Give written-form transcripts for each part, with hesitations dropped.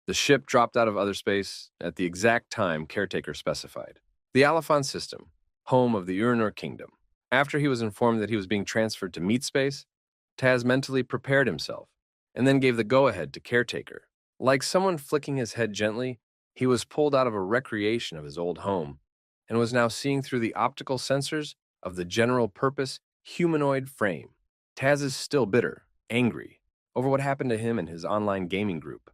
The ship dropped out of other space at the exact time Caretaker specified. The Alifon system, home of the Urinor Kingdom. After he was informed that he was being transferred to meat space, Taz mentally prepared himself and then gave the go-ahead to Caretaker. Like someone flicking his head gently, he was pulled out of a recreation of his old home and was now seeing through the optical sensors of the general-purpose humanoid frame. Taz is still bitter, angry, over what happened to him and his online gaming group,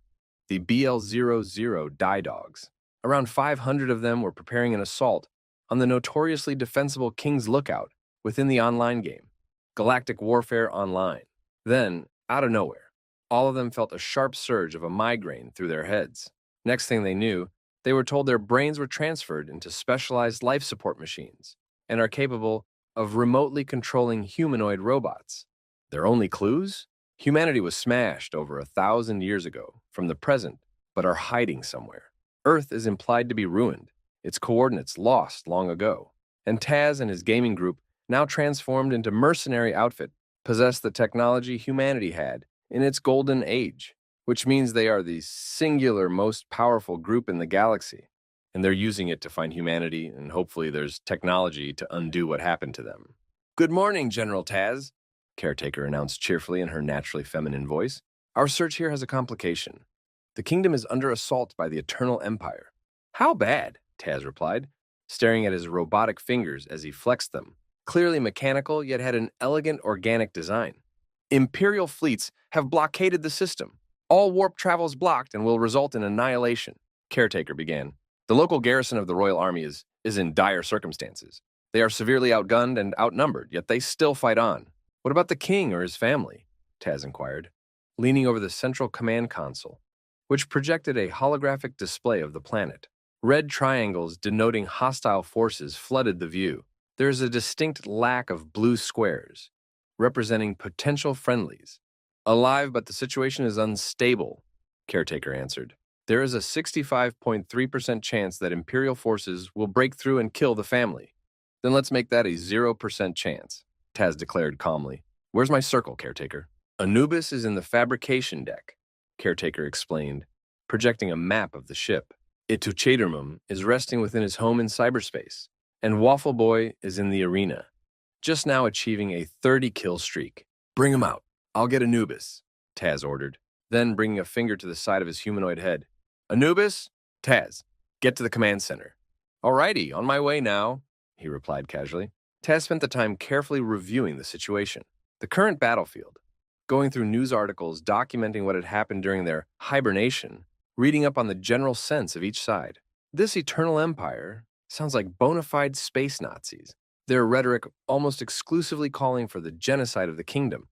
the BL00 Die Dogs. Around 500 of them were preparing an assault on the notoriously defensible King's Lookout within the online game, Galactic Warfare Online. Then, out of nowhere, all of them felt a sharp surge of a migraine through their heads. Next thing they knew, they were told their brains were transferred into specialized life support machines and are capable of remotely controlling humanoid robots. Their only clues? Humanity was smashed over 1,000 years ago from the present, but are hiding somewhere. Earth is implied to be ruined, its coordinates lost long ago, and Taz and his gaming group, now transformed into mercenary outfit, possess the technology humanity had in its golden age, which means they are the singular most powerful group in the galaxy, and they're using it to find humanity, and hopefully there's technology to undo what happened to them. "Good morning, General Taz," Caretaker announced cheerfully in her naturally feminine voice. "Our search here has a complication. The kingdom is under assault by the Eternal Empire." "How bad?" Taz replied, staring at his robotic fingers as he flexed them. Clearly mechanical, yet had an elegant organic design. "Imperial fleets have blockaded the system. All warp travel is blocked and will result in annihilation," Caretaker began. "The local garrison of the Royal Army is in dire circumstances. They are severely outgunned and outnumbered, yet they still fight on." "What about the king or his family?" Taz inquired, leaning over the central command console, which projected a holographic display of the planet. Red triangles denoting hostile forces flooded the view. There is a distinct lack of blue squares, representing potential friendlies. "Alive, but the situation is unstable," Caretaker answered. "There is a 65.3% chance that Imperial forces will break through and kill the family." "Then let's make that a 0% chance," Taz declared calmly. "Where's my circle, Caretaker?" "Anubis is in the fabrication deck," Caretaker explained, projecting a map of the ship. "Ituchedurmum is resting within his home in cyberspace, and Waffle Boy is in the arena, just now achieving a 30-kill streak." "Bring him out. I'll get Anubis," Taz ordered, then bringing a finger to the side of his humanoid head. "Anubis? Taz, get to the command center." "Alrighty, on my way now," he replied casually. Taz spent the time carefully reviewing the situation. The current battlefield, going through news articles documenting what had happened during their hibernation, reading up on the general sense of each side. This Eternal Empire sounds like bona fide space Nazis, their rhetoric almost exclusively calling for the genocide of the kingdom,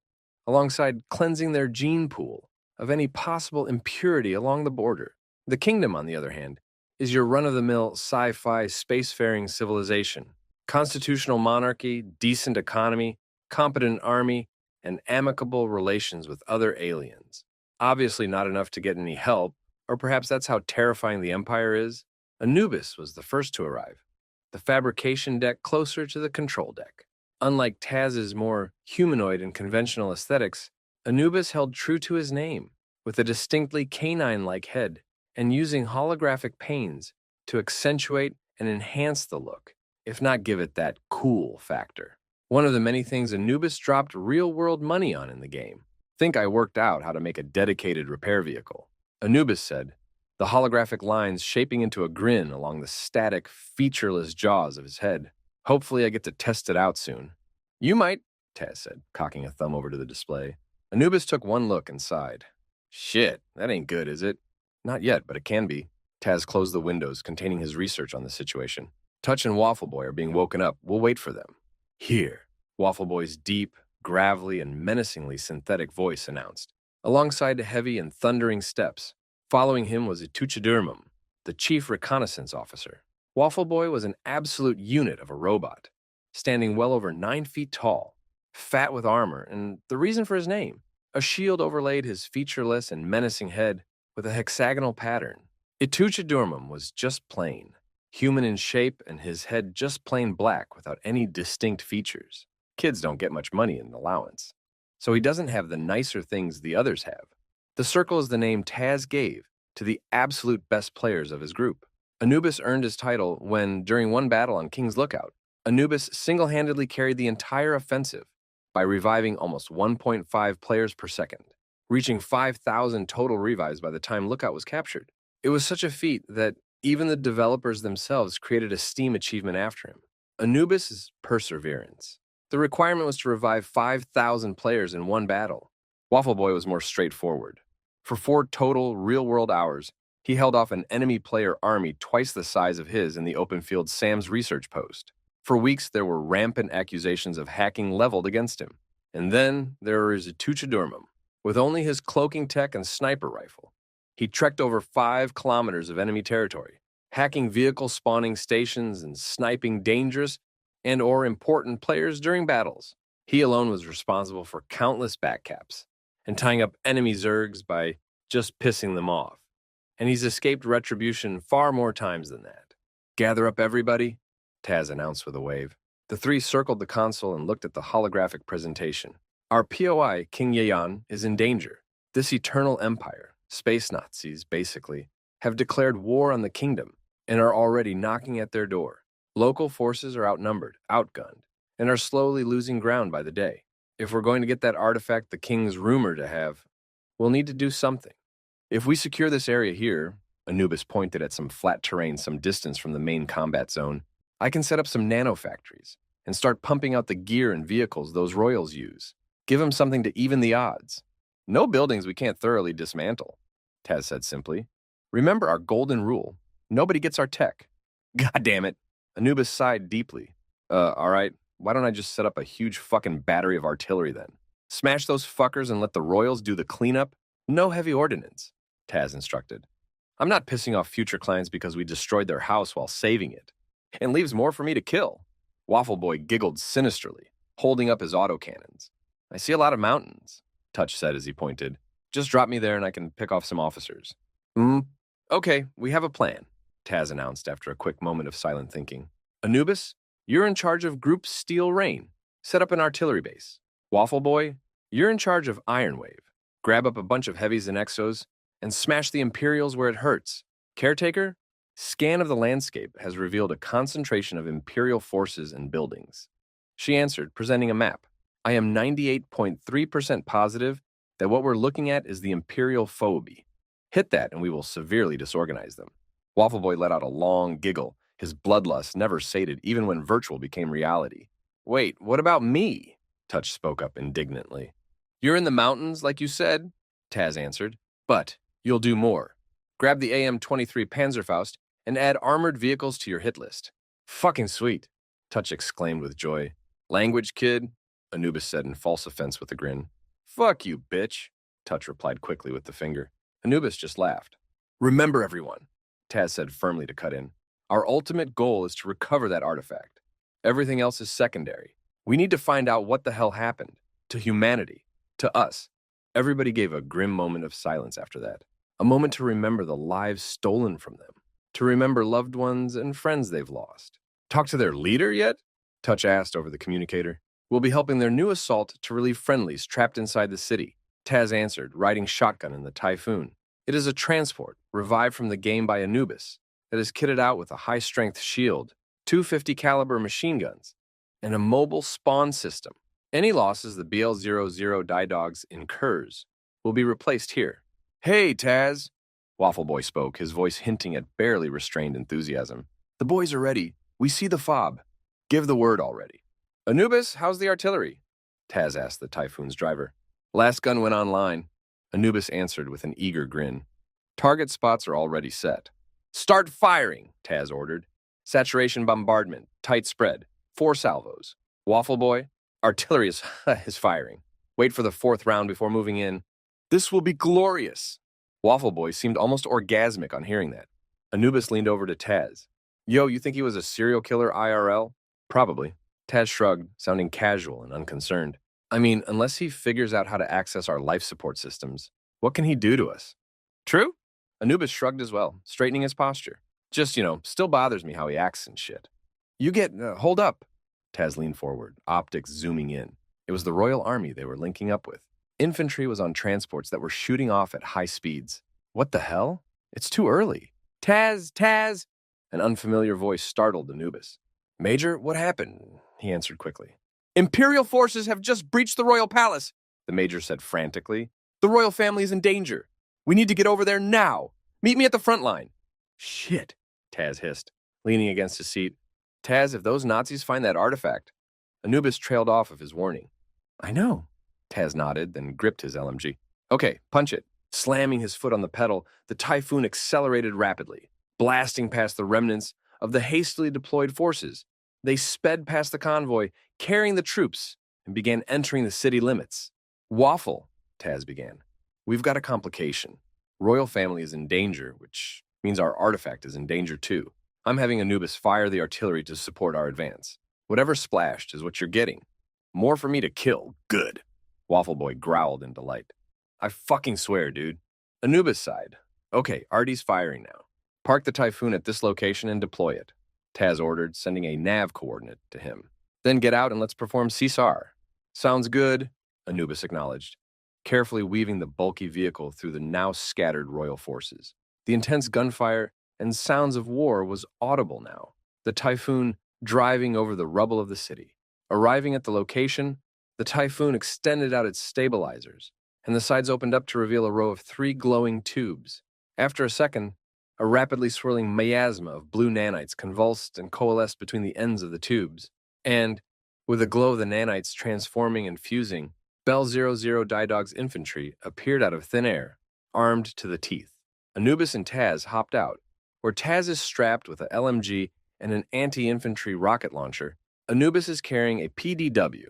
alongside cleansing their gene pool of any possible impurity along the border. The kingdom, on the other hand, is your run-of-the-mill sci-fi spacefaring civilization. Constitutional monarchy, decent economy, competent army, and amicable relations with other aliens. Obviously not enough to get any help, or perhaps that's how terrifying the Empire is. Anubis was the first to arrive, the fabrication deck closer to the control deck. Unlike Taz's more humanoid and conventional aesthetics, Anubis held true to his name, with a distinctly canine-like head, and using holographic panes to accentuate and enhance the look, if not give it that cool factor. One of the many things Anubis dropped real-world money on in the game. "Think I worked out how to make a dedicated repair vehicle," Anubis said, the holographic lines shaping into a grin along the static, featureless jaws of his head. "Hopefully I get to test it out soon." "You might," Taz said, cocking a thumb over to the display. Anubis took one look and sighed. "Shit, that ain't good, is it?" "Not yet, but it can be." Taz closed the windows containing his research on the situation. "Touch and Waffle Boy are being woken up. We'll wait for them." "Here," Waffle Boy's deep, gravelly, and menacingly synthetic voice announced, alongside heavy and thundering steps. Following him was Ituchedurmum, the chief reconnaissance officer. Waffle Boy was an absolute unit of a robot, standing well over 9 feet tall, fat with armor, and the reason for his name. A shield overlaid his featureless and menacing head with a hexagonal pattern. Ituchedurmum was just plain, human in shape, and his head just plain black without any distinct features. Kids don't get much money in allowance, so he doesn't have the nicer things the others have. The circle is the name Taz gave to the absolute best players of his group. Anubis earned his title when, during one battle on King's Lookout, Anubis single-handedly carried the entire offensive by reviving almost 1.5 players per second, reaching 5,000 total revives by the time Lookout was captured. It was such a feat that even the developers themselves created a Steam achievement after him. Anubis' perseverance. The requirement was to revive 5,000 players in one battle. Waffle Boy was more straightforward. For 4 total, real-world hours, he held off an enemy player army twice the size of his in the open field Sam's research post. For weeks, there were rampant accusations of hacking leveled against him. And then there was Tuchadurmum. With only his cloaking tech and sniper rifle, he trekked over 5 kilometers of enemy territory, hacking vehicle spawning stations and sniping dangerous and/or important players during battles. He alone was responsible for countless backcaps and tying up enemy Zergs by just pissing them off. And he's escaped retribution far more times than that. "Gather up everybody," Taz announced with a wave. The 3 circled the console and looked at the holographic presentation. "Our POI, King Yayan, is in danger. This eternal empire, space Nazis, basically, have declared war on the kingdom and are already knocking at their door. Local forces are outnumbered, outgunned, and are slowly losing ground by the day. If we're going to get that artifact the king's rumored to have, we'll need to do something. If we secure this area here," Anubis pointed at some flat terrain some distance from the main combat zone, "I can set up some nanofactories and start pumping out the gear and vehicles those royals use. Give them something to even the odds. No buildings we can't thoroughly dismantle," Taz said simply. "Remember our golden rule. Nobody gets our tech." "God damn it." Anubis sighed deeply. All right, why don't I just set up a huge fucking battery of artillery then? Smash those fuckers and let the royals do the cleanup? No heavy ordnance," Taz instructed. "I'm not pissing off future clients because we destroyed their house while saving it. And leaves more for me to kill." Waffle Boy giggled sinisterly, holding up his autocannons. "I see a lot of mountains," Touch said as he pointed. "Just drop me there and I can pick off some officers." Okay, we have a plan," Taz announced after a quick moment of silent thinking. "Anubis, you're in charge of Group Steel Rain. Set up an artillery base. Waffle Boy, you're in charge of Iron Wave. Grab up a bunch of heavies and exos and smash the Imperials where it hurts. Caretaker, scan of the landscape has revealed a concentration of Imperial forces and buildings." She answered, presenting a map. "I am 98.3% positive that what we're looking at is the Imperial phobie. Hit that and we will severely disorganize them." Waffle Boy let out a long giggle, his bloodlust never sated even when virtual became reality. "Wait, what about me?" Touch spoke up indignantly. "You're in the mountains, like you said," Taz answered, "but you'll do more. Grab the AM-23 Panzerfaust and add armored vehicles to your hit list." "Fucking sweet," Touch exclaimed with joy. "Language, kid," Anubis said in false offense with a grin. "Fuck you, bitch," Touch replied quickly with the finger. Anubis just laughed. "Remember, everyone," Taz said firmly to cut in. "Our ultimate goal is to recover that artifact. Everything else is secondary. We need to find out what the hell happened. To humanity. To us." Everybody gave a grim moment of silence after that. A moment to remember the lives stolen from them. To remember loved ones and friends they've lost. "Talk to their leader yet?" Touch asked over the communicator. "We'll be helping their new assault to relieve friendlies trapped inside the city," Taz answered, riding shotgun in the Typhoon. It is a transport, revived from the game by Anubis, that is kitted out with a high-strength shield, 250 caliber machine guns, and a mobile spawn system. Any losses the BL-00 Die Dogs incurs will be replaced here. "Hey, Taz," Waffle Boy spoke, his voice hinting at barely restrained enthusiasm. "The boys are ready. We see the fob. Give the word already." "Anubis, how's the artillery?" Taz asked the Typhoon's driver. "Last gun went online," Anubis answered with an eager grin. "Target spots are already set." "Start firing," Taz ordered. "Saturation bombardment, tight spread, 4 salvos. Waffle Boy, artillery is firing. Wait for the 4th round before moving in. This will be glorious." Waffle Boy seemed almost orgasmic on hearing that. Anubis leaned over to Taz. "Yo, you think he was a serial killer IRL?" "Probably." Taz shrugged, sounding casual and unconcerned. "I mean, unless he figures out how to access our life support systems, what can he do to us?" "True?" Anubis shrugged as well, straightening his posture. "Just, still bothers me how he acts and shit." Hold up." Taz leaned forward, optics zooming in. It was the Royal Army they were linking up with. Infantry was on transports that were shooting off at high speeds. What the hell? It's too early. Taz! An unfamiliar voice startled Anubis. Major, what happened? He answered quickly. Imperial forces have just breached the royal palace, the major said frantically. The royal family is in danger. We need to get over there now. Meet me at the front line. Shit, Taz hissed, leaning against his seat. Taz, if those Nazis find that artifact. Anubis trailed off of his warning. I know. Taz nodded, then gripped his LMG. Okay, punch it. Slamming his foot on the pedal, the Typhoon accelerated rapidly, blasting past the remnants of the hastily deployed forces. They sped past the convoy, carrying the troops, and began entering the city limits. Waffle, Taz began. We've got a complication. Royal family is in danger, which means our artifact is in danger too. I'm having Anubis fire the artillery to support our advance. Whatever splashed is what you're getting. More for me to kill. Good. Waffle Boy growled in delight. I fucking swear, dude. Anubis sighed. Okay, Artie's firing now. Park the Typhoon at this location and deploy it, Taz ordered, sending a nav coordinate to him. Then get out and let's perform CSAR. Sounds good, Anubis acknowledged, carefully weaving the bulky vehicle through the now scattered royal forces. The intense gunfire and sounds of war was audible now, the Typhoon driving over the rubble of the city. Arriving at the location, the Typhoon extended out its stabilizers, and the sides opened up to reveal a row of 3 glowing tubes. After a second, a rapidly swirling miasma of blue nanites convulsed and coalesced between the ends of the tubes, and, with the glow of the nanites transforming and fusing, Bell 00 Dog's infantry appeared out of thin air, armed to the teeth. Anubis and Taz hopped out, where Taz is strapped with an LMG and an anti-infantry rocket launcher. Anubis is carrying a PDW,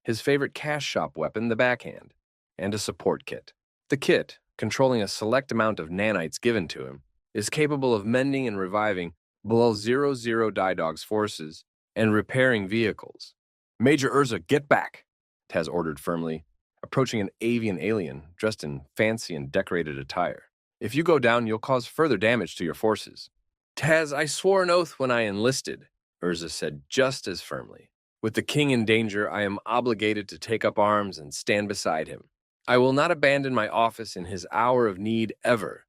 his favorite cash shop weapon, the backhand, and a support kit. The kit, controlling a select amount of nanites given to him, is capable of mending and reviving below 00 Dog's forces and repairing vehicles. Major Urza, get back, Taz ordered firmly, approaching an avian alien dressed in fancy and decorated attire. If you go down, you'll cause further damage to your forces. Taz, I swore an oath when I enlisted, Urza said just as firmly. With the king in danger, I am obligated to take up arms and stand beside him. I will not abandon my office in his hour of need ever.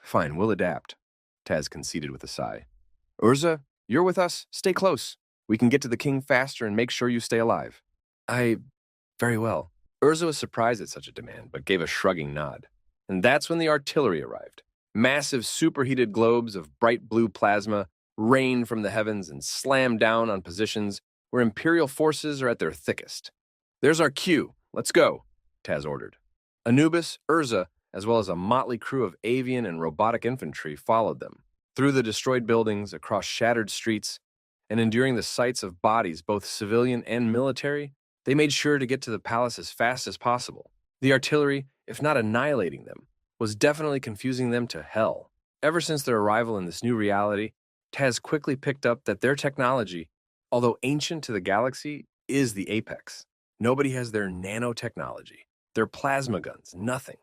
Fine, we'll adapt, Taz conceded with a sigh. Urza, you're with us. Stay close. We can get to the king faster and make sure you stay alive. Very well. Urza was surprised at such a demand, but gave a shrugging nod. And that's when the artillery arrived. Massive superheated globes of bright blue plasma rained from the heavens and slammed down on positions where Imperial forces are at their thickest. There's our cue. Let's go, Taz ordered. Anubis, Urza, as well as a motley crew of avian and robotic infantry followed them, through the destroyed buildings, across shattered streets, and enduring the sights of bodies, both civilian and military. They made sure to get to the palace as fast as possible. The artillery, if not annihilating them, was definitely confusing them to hell. Ever since their arrival in this new reality, Taz quickly picked up that their technology, although ancient to the galaxy, is the apex. Nobody has their nanotechnology, their plasma guns, nothing.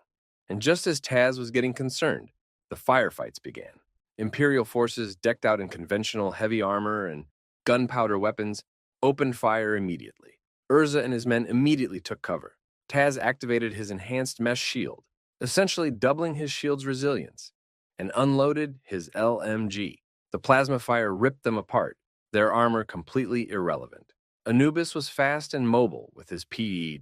And just as Taz was getting concerned, the firefights began. Imperial forces, decked out in conventional heavy armor and gunpowder weapons, opened fire immediately. Urza and his men immediately took cover. Taz activated his enhanced mesh shield, essentially doubling his shield's resilience, and unloaded his LMG. The plasma fire ripped them apart, their armor completely irrelevant. Anubis was fast and mobile with his PEW,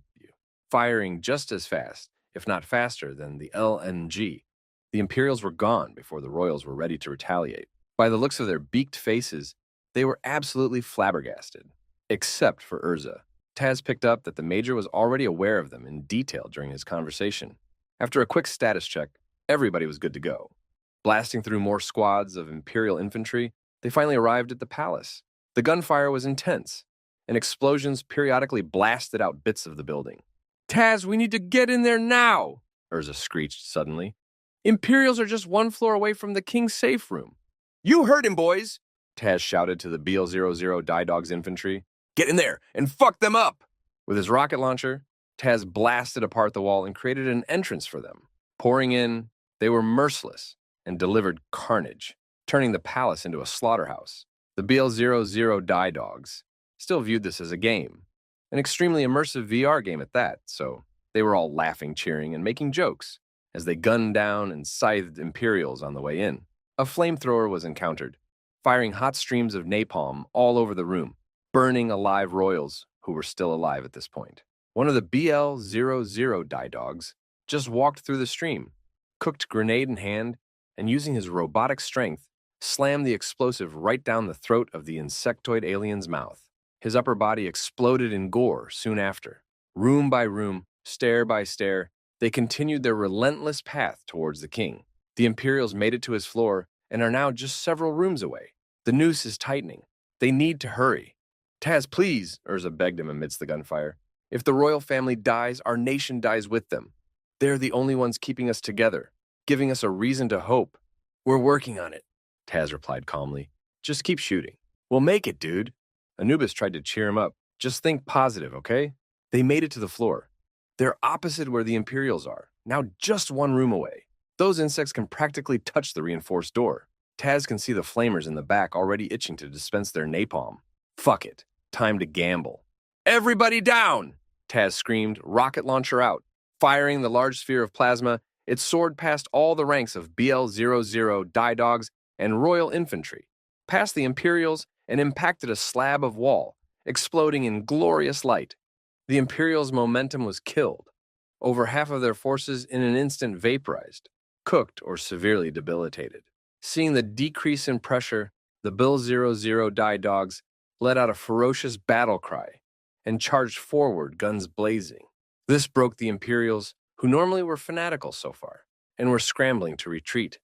firing just as fast, if not faster, than the LMG. The Imperials were gone before the Royals were ready to retaliate. By the looks of their beaked faces, they were absolutely flabbergasted, except for Urza. Taz picked up that the Major was already aware of them in detail during his conversation. After a quick status check, everybody was good to go. Blasting through more squads of Imperial infantry, they finally arrived at the palace. The gunfire was intense, and explosions periodically blasted out bits of the building. Taz, we need to get in there now, Urza screeched suddenly. Imperials are just 1 floor away from the king's safe room. You heard him, boys, Taz shouted to the BL-00 Dog's infantry. Get in there and fuck them up! With his rocket launcher, Taz blasted apart the wall and created an entrance for them. Pouring in, they were merciless and delivered carnage, turning the palace into a slaughterhouse. The BL-00 Dogs still viewed this as a game, an extremely immersive VR game at that, so they were all laughing, cheering, and making jokes as they gunned down and scythed Imperials on the way in. A flamethrower was encountered, firing hot streams of napalm all over the room, burning alive royals who were still alive at this point. One of the BL-00 die dogs just walked through the stream, cooked grenade in hand, and using his robotic strength, slammed the explosive right down the throat of the insectoid alien's mouth. His upper body exploded in gore soon after. Room by room, stair by stair, they continued their relentless path towards the king. The Imperials made it to his floor and are now just several rooms away. The noose is tightening. They need to hurry. Taz, please, Urza begged him amidst the gunfire. If the royal family dies, our nation dies with them. They're the only ones keeping us together, giving us a reason to hope. We're working on it, Taz replied calmly. Just keep shooting. We'll make it, dude. Anubis tried to cheer him up. Just think positive, okay? They made it to the floor. They're opposite where the Imperials are, now just one room away. Those insects can practically touch the reinforced door. Taz can see the flamers in the back already itching to dispense their napalm. Fuck it. Time to gamble. Everybody down! Taz screamed, rocket launcher out. Firing the large sphere of plasma, it soared past all the ranks of BL-00 die dogs and Royal Infantry, past the Imperials, and impacted a slab of wall, exploding in glorious light. The Imperials' momentum was killed. Over half of their forces in an instant vaporized, cooked, or severely debilitated. Seeing the decrease in pressure, the BL-00 die dogs let out a ferocious battle cry and charged forward, guns blazing. This broke the Imperials, who normally were fanatical so far, and were scrambling to retreat.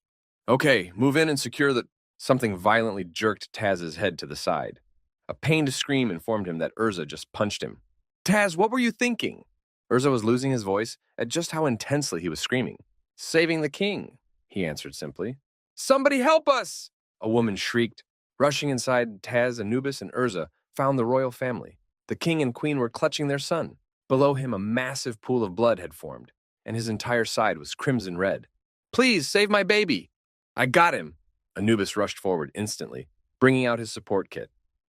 Okay, move in and secure the... Something violently jerked Taz's head to the side. A pained scream informed him that Urza just punched him. Taz, what were you thinking? Urza was losing his voice at just how intensely he was screaming. Saving the king, he answered simply. Somebody help us! A woman shrieked. Rushing inside, Taz, Anubis, and Urza found the royal family. The king and queen were clutching their son. Below him, a massive pool of blood had formed, and his entire side was crimson red. Please, save my baby! I got him! Anubis rushed forward instantly, bringing out his support kit.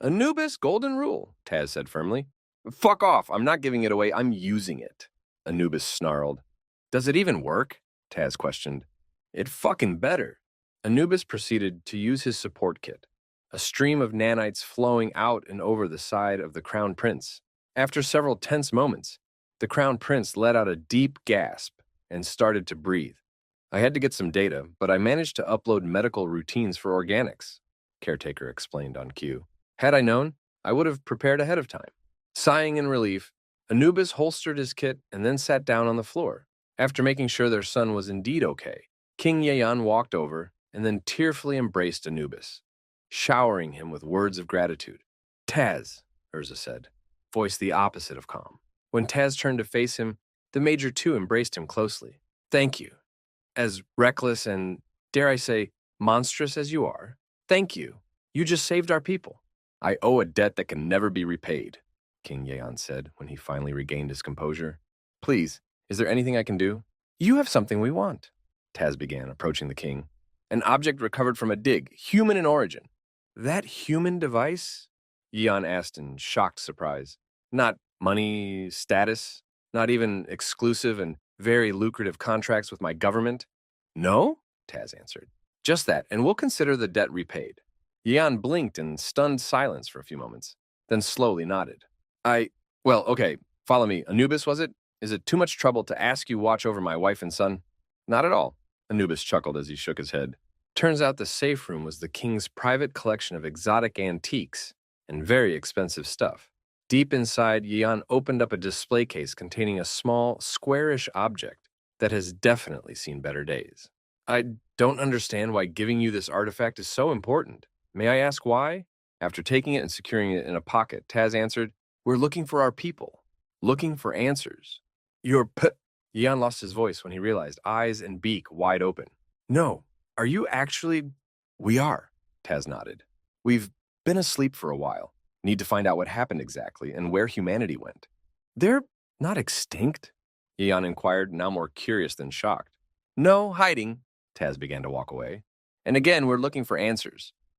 Anubis, golden rule, Taz said firmly. Fuck off, I'm not giving it away, I'm using it, Anubis snarled. Does it even work? Taz questioned. It fucking better. Anubis proceeded to use his support kit, a stream of nanites flowing out and over the side of the Crown Prince. After several tense moments, the Crown Prince let out a deep gasp and started to breathe. I had to get some data, but I managed to upload medical routines for organics, Caretaker explained on cue. Had I known, I would have prepared ahead of time. Sighing in relief, Anubis holstered his kit and then sat down on the floor. After making sure their son was indeed okay, King Yeyan walked over and then tearfully embraced Anubis, showering him with words of gratitude. Taz, Urza said, voice the opposite of calm. When Taz turned to face him, the Major too embraced him closely. Thank you. As reckless and, dare I say, monstrous as you are, thank you. You just saved our people. I owe a debt that can never be repaid, King Yeyan said when he finally regained his composure. Please, is there anything I can do? You have something we want, Taz began, approaching the king. An object recovered from a dig, human in origin. That human device? Yeon asked in shocked surprise. Not money, status, not even exclusive and very lucrative contracts with my government? No, Taz answered. Just that, and we'll consider the debt repaid. Yeon blinked in stunned silence for a few moments, then slowly nodded. Well, okay, follow me. Anubis, was it? Is it too much trouble to ask you watch over my wife and son? Not at all, Anubis chuckled as he shook his head. Turns out the safe room was the king's private collection of exotic antiques and very expensive stuff. Deep inside, Yeon opened up a display case containing a small, squarish object that has definitely seen better days. I don't understand why giving you this artifact is so important. May I ask why? After taking it and securing it in a pocket, Taz answered, We're looking for our people. Looking for answers. Yeon lost his voice when he realized, eyes and beak wide open. No, are you actually? We are, Taz nodded. We've been asleep for a while. Need to find out what happened exactly and where humanity went. They're not extinct? Yeon inquired, now more curious than shocked. No, hiding. Taz began to walk away. And again, we're looking for answers.